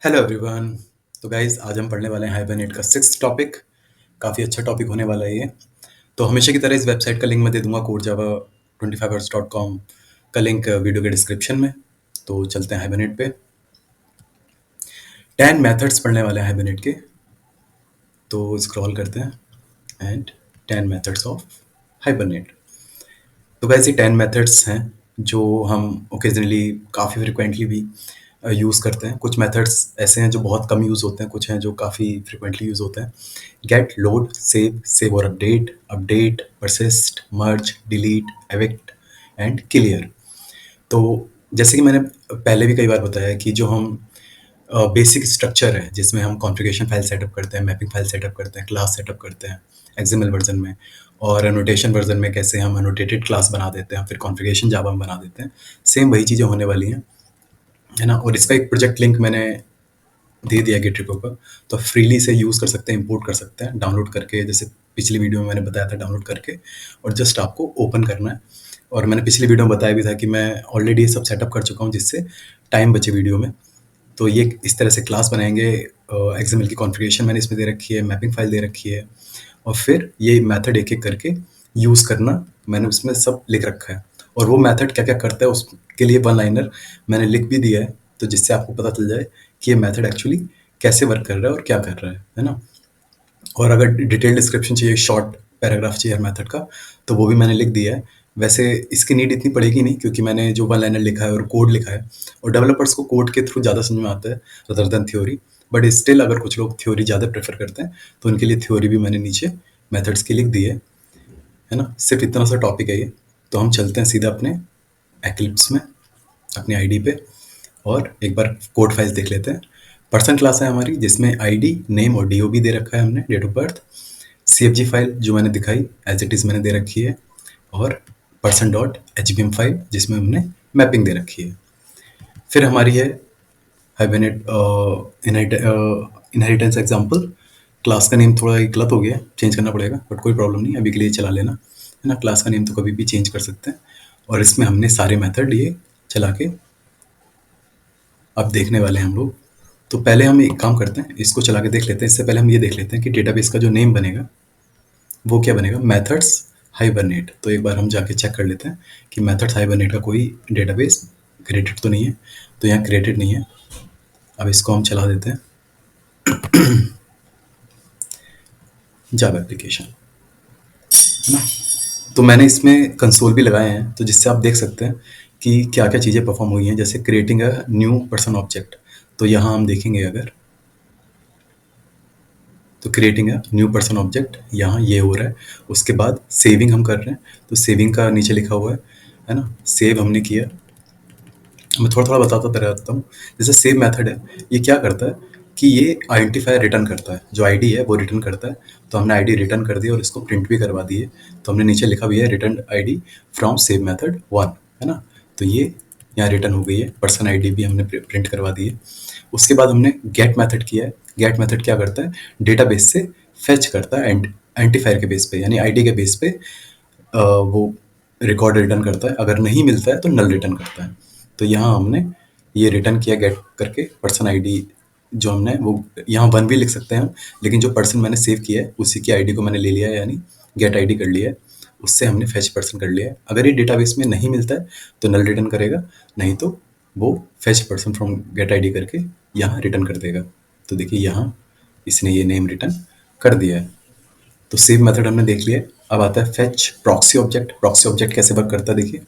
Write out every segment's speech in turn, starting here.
Hello everyone. तो guys आज हम पढ़ने वाले हैं हाइबरनेट का सिक्स्थ टॉपिक। काफ़ी अच्छा टॉपिक होने वाला है ये। तो हमेशा की तरह इस वेबसाइट का लिंक मैं दे दूंगा, codejava25hours.com का लिंक वीडियो के डिस्क्रिप्शन में। तो चलते हैं हाइबरनेट पे। 10 मेथड्स पढ़ने वाले हैं हाइबरनेट के। तो स्क्रॉल करते हैं एंड 10 मेथड्स ऑफ हाइबरनेट। तो वैसे 10 मेथड्स हैं जो हम ओकेजनली काफ़ी फ्रिक्वेंटली भी यूज़ करते हैं। कुछ मेथड्स ऐसे हैं जो बहुत कम यूज़ होते हैं, कुछ हैं जो काफ़ी फ्रिक्वेंटली यूज़ होते हैं। गेट, लोड, सेव और update, update, persist, merge, delete, evict and clear. तो जैसे कि मैंने पहले भी कई बार बताया कि जो हम बेसिक स्ट्रक्चर है जिसमें हम कॉन्फ़िगरेशन फाइल सेटअप करते हैं, मैपिंग फाइल सेटअप करते हैं, क्लास सेटअप करते हैं एक्सएमएल वर्जन में, और एनोटेशन वर्जन में कैसे हम एनोटेटेड क्लास बना देते हैं, फिर कॉन्फ़िगरेशन जावा में बना देते हैं। सेम वही चीज़ें होने वाली हैं, है ना। और इसका एक प्रोजेक्ट लिंक मैंने दे दिया गिट रेपो पर, तो फ्रीली से यूज़ कर सकते हैं, इंपोर्ट कर सकते हैं डाउनलोड करके, जैसे पिछली वीडियो में मैंने बताया था डाउनलोड करके, और जस्ट आपको ओपन करना है। और मैंने पिछली वीडियो में बताया भी था कि मैं ऑलरेडी ये सब सेटअप कर चुका हूँ जिससे टाइम बचे वीडियो में। तो ये इस तरह से क्लास बनाएंगे। एक्सएमएल की कॉन्फ़िगरेशन मैंने इसमें दे रखी है, मैपिंग फाइल दे रखी है, और फिर ये मेथड एक एक करके यूज़ करना मैंने उसमें सब लिख रखा है। और वो मेथड क्या क्या करता है उसके लिए वन लाइनर मैंने लिख भी दिया है, तो जिससे आपको पता चल जाए कि ये मेथड एक्चुअली कैसे वर्क कर रहा है और क्या कर रहा है ना। और अगर डिटेल डिस्क्रिप्शन चाहिए, शॉर्ट पैराग्राफ चाहिए हर मेथड का, तो वो भी मैंने लिख दिया है। वैसे इसकी नीड इतनी पड़ेगी नहीं, क्योंकि मैंने जो वन लाइनर लिखा है और कोड लिखा है, और डेवलपर्स को कोड के थ्रू ज़्यादा समझ में आता है rather than theory. But still अगर कुछ लोग थ्योरी ज़्यादा प्रेफर करते हैं तो उनके लिए थ्योरी भी मैंने नीचे मेथड्स की लिख दी है ना। सिर्फ इतना सा टॉपिक है ये। तो हम चलते हैं सीधा अपने एक्लिप्स में, अपनी आईडी पे, और एक बार कोड फाइल्स देख लेते हैं। पर्सन क्लास है हमारी जिसमें आईडी, नेम और डीओबी दे रखा है हमने, date of birth. CFG file जो मैंने दिखाई एज इट इज़ मैंने दे रखी है, और पर्सन डॉट एचबीएम फाइल जिसमें हमने मैपिंग दे रखी है। फिर हमारी है हाइबरनेट इनहेरिटेंस एग्जाम्पल। क्लास का नेम थोड़ा गलत हो गया, चेंज करना पड़ेगा, बट कोई प्रॉब्लम नहीं, अभी के लिए चला लेना, है ना। क्लास का नेम तो कभी भी चेंज कर सकते हैं। और इसमें हमने सारे मेथड ये चला के अब देखने वाले हैं हम लोग। तो पहले हम एक काम करते हैं, इसको चला के देख लेते हैं। इससे पहले हम ये देख लेते हैं कि डेटाबेस का जो नेम बनेगा वो क्या बनेगा, मेथड्स हाइबरनेट। तो एक बार हम जाके चेक कर लेते हैं कि मेथड्स हाइबरनेट का कोई डेटाबेस क्रिएटेड तो नहीं है। तो यहाँ क्रिएटेड नहीं है। अब इसको हम चला देते हैं, जावा एप्लीकेशन, है ना। तो मैंने इसमें कंसोल भी लगाए हैं, तो जिससे आप देख सकते हैं कि क्या क्या चीज़ें परफॉर्म हुई हैं। जैसे creating a new person object, तो यहाँ हम देखेंगे अगर, तो creating a new person object यहाँ ये हो रहा है। उसके बाद सेविंग हम कर रहे हैं, तो सेविंग का नीचे लिखा हुआ है ना। सेव हमने किया। मैं थोड़ा थोड़ा बताता रहता हूँ। जैसे सेव मेथड है, ये क्या करता है कि ये आइडेंटिफायर रिटर्न करता है, जो आईडी है वो रिटर्न करता है। तो हमने आईडी रिटर्न कर दी और इसको प्रिंट भी करवा दी है। तो हमने नीचे लिखा भी है return ID from save method 1, है ना। तो ये यहाँ रिटर्न हो गई है। पर्सन आईडी भी हमने प्रिंट करवा दी है। उसके बाद हमने गेट मेथड किया है। गेट मेथड क्या करता है, डेटाबेस से फेच करता है आइडेंटिफायर के बेस पे, यानी आईडी के बेस पे वो रिकॉर्ड रिटर्न करता है। अगर नहीं मिलता है तो नल रिटर्न करता है। तो यहाँ हमने ये रिटर्न किया गेट करके पर्सन आईडी, जो हमने वो यहाँ 1 भी लिख सकते हैं हम, लेकिन जो पर्सन मैंने सेव किया है उसी की आईडी को मैंने ले लिया है, यानी गेट आईडी कर लिया है। उससे हमने फेच पर्सन कर लिया है। अगर ये डेटाबेस में नहीं मिलता है तो नल रिटर्न करेगा, नहीं तो वो fetch person from get ID करके यहाँ रिटर्न कर देगा। तो देखिए यहाँ इसने ये नेम रिटर्न कर दिया है। तो सेव मेथड हमने देख लिया है। अब आता है fetch proxy object. Proxy object कैसे वर्क करता है, देखिए।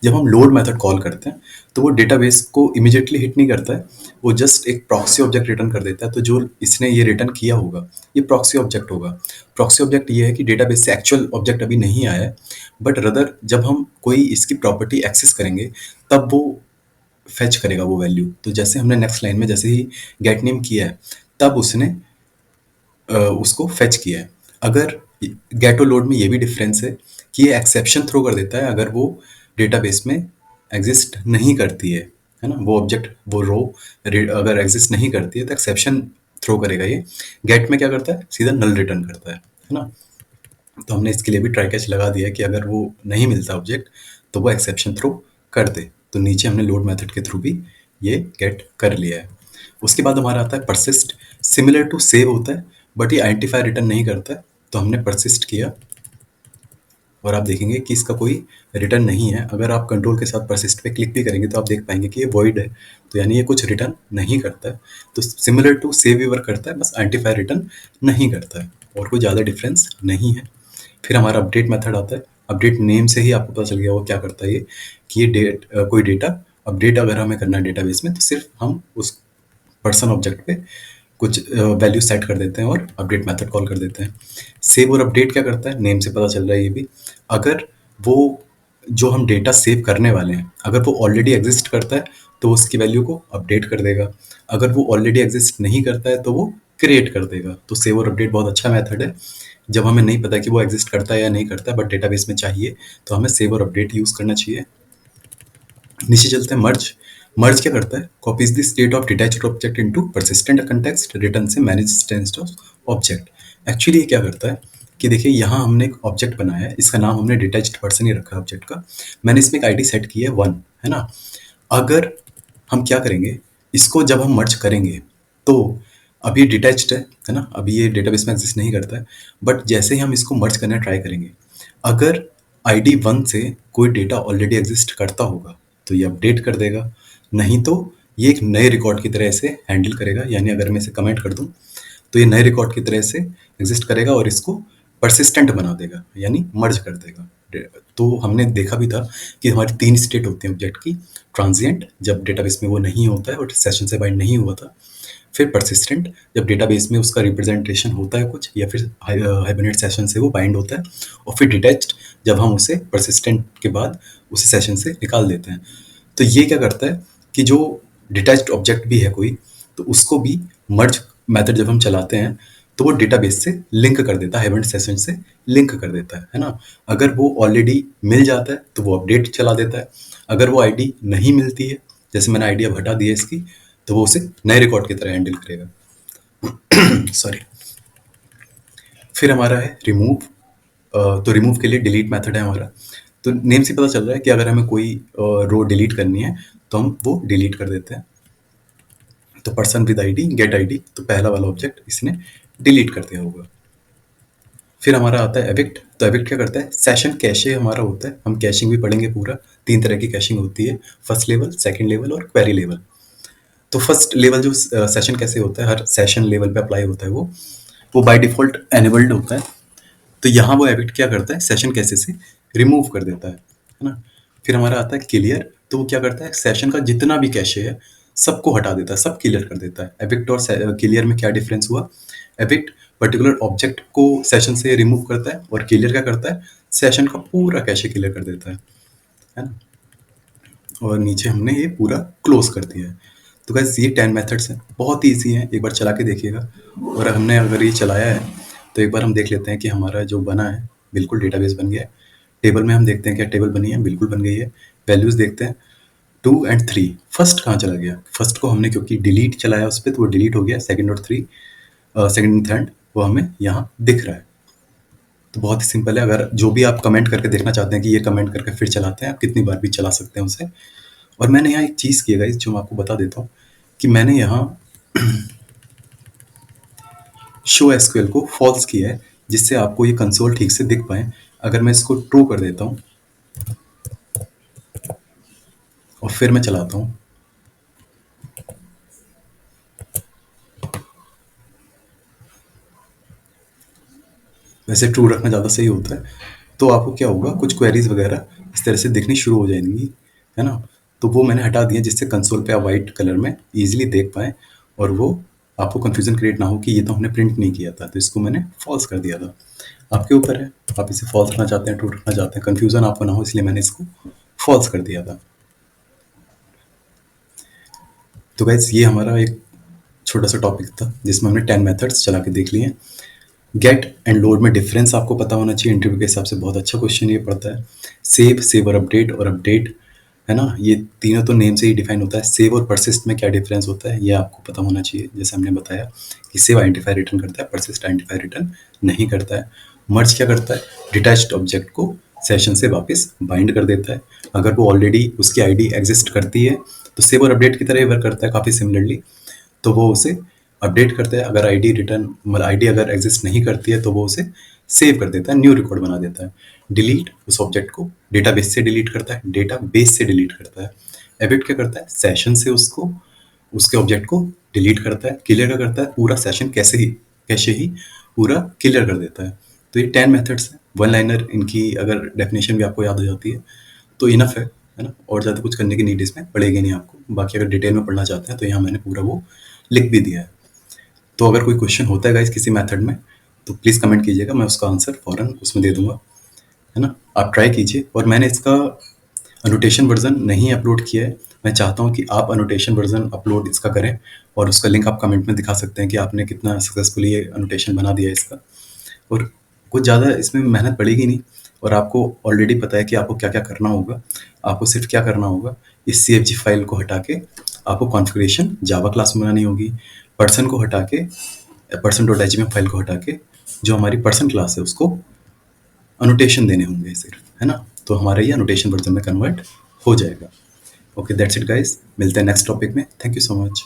जब हम लोड मेथड कॉल करते हैं तो वो डेटाबेस को इमीडिएटली हिट नहीं करता है, वो जस्ट एक प्रॉक्सी ऑब्जेक्ट रिटर्न कर देता है। तो जो इसने ये रिटर्न किया होगा ये प्रॉक्सी ऑब्जेक्ट होगा। प्रॉक्सी ऑब्जेक्ट ये है कि डेटाबेस से एक्चुअल ऑब्जेक्ट अभी नहीं आया है, बट रदर जब हम कोई इसकी प्रॉपर्टी एक्सेस करेंगे तब वो फेच करेगा वो वैल्यू। तो जैसे हमने नेक्स्ट लाइन में जैसे ही गेट नेम किया है तब उसने उसको फेच किया है। अगर गेट और लोड में ये भी डिफरेंस है कि ये एक्सेप्शन थ्रो कर देता है अगर वो डेटाबेस में एग्जिस्ट नहीं करती है ना। वो ऑब्जेक्ट, वो रो अगर एग्जिस्ट नहीं करती है तो एक्सेप्शन थ्रो करेगा ये। गेट में क्या करता है, सीधा नल रिटर्न करता है ना। तो हमने इसके लिए भी ट्राई कैच लगा दिया कि अगर वो नहीं मिलता ऑब्जेक्ट तो वो एक्सेप्शन थ्रो कर दे। तो नीचे हमने लोड मेथड के थ्रू भी ये गेट कर लिया है। उसके बाद हमारा आता है परसिस्ट। सिमिलर टू सेव होता है, बट ये आइडेंटिफायर रिटर्न नहीं करता है, तो हमने परसिस्ट किया और आप देखेंगे कि इसका कोई रिटर्न नहीं है। अगर आप कंट्रोल के साथ परसिस्ट पे क्लिक भी करेंगे तो आप देख पाएंगे कि ये वॉइड है, तो यानी ये कुछ रिटर्न नहीं करता है। तो सिमिलर टू सेव भी वर्क करता है, बस आइडेंटिफायर रिटर्न नहीं करता है, और कोई ज़्यादा डिफरेंस नहीं है। फिर हमारा अपडेट मेथड आता है। अपडेट नेम से ही आपको पता चल गया वो क्या करता है, ये कि ये कोई डेटा अपडेट अगर हमें करना है डेटाबेस में, तो सिर्फ हम उस पर्सन ऑब्जेक्ट पे कुछ वैल्यू सेट कर देते हैं और अपडेट मेथड कॉल कर देते हैं। सेव और अपडेट क्या करता है, नेम से पता चल रहा है ये भी। अगर वो जो हम डेटा सेव करने वाले हैं, अगर वो ऑलरेडी एग्जिस्ट करता है तो उसकी वैल्यू को अपडेट कर देगा। अगर वो ऑलरेडी एग्जिस्ट नहीं करता है तो वो क्रिएट कर देगा। तो सेव और अपडेट बहुत अच्छा मेथड है। जब हमें नहीं पता कि वो एग्जिस्ट करता है या नहीं करता है, बट डेटाबेस में चाहिए, तो हमें सेव और अपडेट यूज़ करना चाहिए। नीचे चलते हैं मर्ज। मर्ज क्या करता है, copies the state of detached object into persistent context return से manage state of object. Actually ये क्या करता है कि देखिए यहाँ हमने एक ऑब्जेक्ट बनाया है, इसका नाम हमने डिटैच्ड पर्सन ही रखा है ऑब्जेक्ट का। मैंने इसमें एक आईडी सेट की है 1, है ना। अगर हम क्या करेंगे, इसको जब हम मर्ज करेंगे तो अब ये डिटैच्ड है ना, अभी ये डेटाबेस में एग्जिस्ट नहीं करता है। बट जैसे ही हम इसको मर्ज करना ट्राई करेंगे, अगर आईडी 1 से कोई डेटा ऑलरेडी एग्जिस्ट करता होगा तो ये अपडेट कर देगा, नहीं तो ये एक नए रिकॉर्ड की तरह से हैंडल करेगा। यानी अगर मैं इसे कमेंट कर दूं तो ये नए रिकॉर्ड की तरह से एग्जिस्ट करेगा और इसको परसिस्टेंट बना देगा, यानी मर्ज कर देगा। तो हमने देखा भी था कि हमारी 3 स्टेट होती हैं ऑब्जेक्ट की। ट्रांजिएंट, जब डेटाबेस में वो नहीं होता है और सेशन से बाइंड नहीं हुआ था। फिर परसिस्टेंट, जब डेटाबेस में उसका रिप्रेजेंटेशन होता है कुछ, या फिर हाइबरनेट सेशन से वो बाइंड होता है। और फिर डिटैच्ड, जब हम उसे परसिस्टेंट के बाद उसे सेशन से निकाल देते हैं। तो ये क्या करता है कि जो डिटैच्ड ऑब्जेक्ट भी है कोई, तो उसको भी मर्ज मेथड जब हम चलाते हैं तो वो डेटाबेस से लिंक कर देता है, हाइबरनेट सेशन से लिंक कर देता है ना। अगर वो ऑलरेडी मिल जाता है तो वो अपडेट चला देता है। अगर वो आईडी नहीं मिलती है, जैसे मैंने आईडी अब हटा दी है इसकी, तो वो उसे नए रिकॉर्ड की तरह हैंडल करेगा। सॉरी। फिर हमारा है रिमूव। तो रिमूव के लिए डिलीट मेथड है हमारा। तो नेम से पता चल रहा है कि अगर हमें कोई रो डिलीट करनी है तो हम वो डिलीट कर देते हैं। तो person with ID get ID, तो पहला वाला ऑब्जेक्ट इसने डिलीट कर दिया होगा। फिर हमारा आता है एविक्ट। तो एविक्ट क्या करता है, सेशन कैशे हमारा होता है। हम कैशिंग भी पढ़ेंगे पूरा। 3 तरह की कैशिंग होती है, फर्स्ट लेवल, सेकंड लेवल और क्वेरी लेवल। तो फर्स्ट लेवल जो सेशन कैसे होता है, हर सेशन लेवल पे अप्लाई होता है वो बाय डिफॉल्ट एनेबल्ड होता है। तो यहाँ वो एविक्ट क्या करता है, सेशन कैसे से रिमूव कर देता है ना। फिर हमारा आता है क्लियर। तो वो क्या करता है, सेशन का जितना भी कैशे है सबको हटा देता है, सब क्लियर कर देता है। एविक्ट और क्लियर में क्या डिफरेंस हुआ, एविक्ट पर्टिकुलर ऑब्जेक्ट को सेशन से रिमूव करता है, और क्लियर क्या करता है, सेशन का पूरा कैशे क्लियर कर देता है ना। और नीचे हमने ये पूरा क्लोज कर दिया है। तो गाइस ये 10 मेथड्स हैं, बहुत ही ईजी हैं, एक बार चला के देखिएगा। और हमने अगर ये चलाया है तो एक बार हम देख लेते हैं कि हमारा जो बना है बिल्कुल डेटाबेस बन गया है। टेबल में हम देखते हैं क्या टेबल बनी है, बिल्कुल बन गई है। वैल्यूज़ देखते हैं 2 एंड 3। फर्स्ट कहाँ चला गया, फर्स्ट को हमने क्योंकि डिलीट चलाया उस पर तो वो डिलीट हो गया। सेकंड और 3, सेकंड एंड थर्ड वो हमें यहाँ दिख रहा है। तो बहुत ही सिंपल है। अगर जो भी आप कमेंट करके देखना चाहते हैं कि ये कमेंट करके फिर चलाते हैं, आप कितनी बार भी चला सकते हैं उसे। और मैंने यहाँ एक चीज़ की है गाइस जो मैं आपको बता देता हूँ कि मैंने यहाँ शो एसक्यूएल को फॉल्स किया है, जिससे आपको ये कंसोल ठीक से दिख पाए। अगर मैं इसको ट्रू कर देता हूँ और फिर मैं चलाता हूँ, वैसे ट्रू रखना ज़्यादा सही होता है। तो आपको क्या होगा, कुछ क्वेरीज वगैरह इस तरह से दिखनी शुरू हो जाएंगी, है ना। तो वो मैंने हटा दिया जिससे कंसोल पे आप वाइट कलर में इजीली देख पाएँ, और वो आपको कंफ्यूजन क्रिएट ना हो कि ये तो हमने प्रिंट नहीं किया था। तो इसको मैंने फॉल्स कर दिया था। आपके ऊपर है, आप इसे फॉल्स रखना चाहते हैं, ट्रू रखना चाहते हैं, कन्फ्यूजन आपको ना हो इसलिए मैंने इसको फॉल्स कर दिया था। तो गाइस ये हमारा एक छोटा सा टॉपिक था जिसमें हमने 10 मेथड्स चला के देख लिए। गेट एंड लोड में डिफरेंस आपको पता होना चाहिए, इंटरव्यू के हिसाब से बहुत अच्छा क्वेश्चन ये पड़ता है। सेव, सेव और अपडेट, है ना, ये तीनों तो नेम से ही डिफाइन होता है। सेव और परसिस्ट में क्या डिफरेंस होता है ये आपको पता होना चाहिए। जैसे हमने बताया कि सेव आइडेंटिफायर रिटर्न करता है, परसिस्ट आइडेंटिफायर रिटर्न नहीं करता है। मर्ज क्या करता है, डिटैच्ड ऑब्जेक्ट को सेशन से वापस बाइंड कर देता है। अगर वो ऑलरेडी उसकी आईडी एग्जिस्ट करती है तो सेव और अपडेट की तरह ही वर्क करता है काफ़ी सिमिलरली। तो वो उसे अपडेट करता है। अगर आईडी रिटर्न मतलब आईडी अगर एग्जिस्ट नहीं करती है तो वो उसे सेव कर देता है, न्यू रिकॉर्ड बना देता है। डिलीट उस ऑब्जेक्ट को डेटाबेस से डिलीट करता है, डेटाबेस से डिलीट करता है। एविट क्या करता है, सेशन से उसको उसके ऑब्जेक्ट को डिलीट करता है। क्लियर क्या करता है, पूरा सेशन कैसे ही पूरा क्लियर कर देता है। तो ये 10 मेथड्स हैं, वन लाइनर। इनकी अगर डेफिनेशन भी आपको याद हो जाती है तो इनफ है ना, और ज़्यादा कुछ करने की नीड इसमें पड़ेगी नहीं आपको। बाकी अगर डिटेल में पढ़ना चाहते हैं तो यहाँ मैंने पूरा वो लिख भी दिया है। तो अगर कोई क्वेश्चन होता है गाइस किसी मेथड में तो प्लीज़ कमेंट कीजिएगा, मैं उसका आंसर फ़ौरन उसमें दे दूंगा, है ना। आप ट्राई कीजिए। और मैंने इसका अनोटेशन वर्जन नहीं अपलोड किया है। मैं चाहता हूँ कि आप अनोटेशन वर्जन अपलोड इसका करें, और उसका लिंक आप कमेंट में दिखा सकते हैं कि आपने कितना सक्सेसफुली ये अनोटेशन बना दिया है इसका। और कुछ ज़्यादा इसमें मेहनत पड़ेगी नहीं, और आपको ऑलरेडी पता है कि आपको क्या क्या करना होगा। आपको सिर्फ क्या करना होगा, इस CFG फाइल को हटा के आपको कॉन्फ़िगरेशन जावा क्लास में बनानी होगी। पर्सन को हटा के, person.html फाइल को हटा के जो हमारी पर्सन क्लास है उसको अनोटेशन देने होंगे सिर्फ, है ना। तो हमारा ये अनोटेशन वर्जन में कन्वर्ट हो जाएगा। ओके, दैट्स इट गाइस, मिलते हैं नेक्स्ट टॉपिक में। Thank you so much.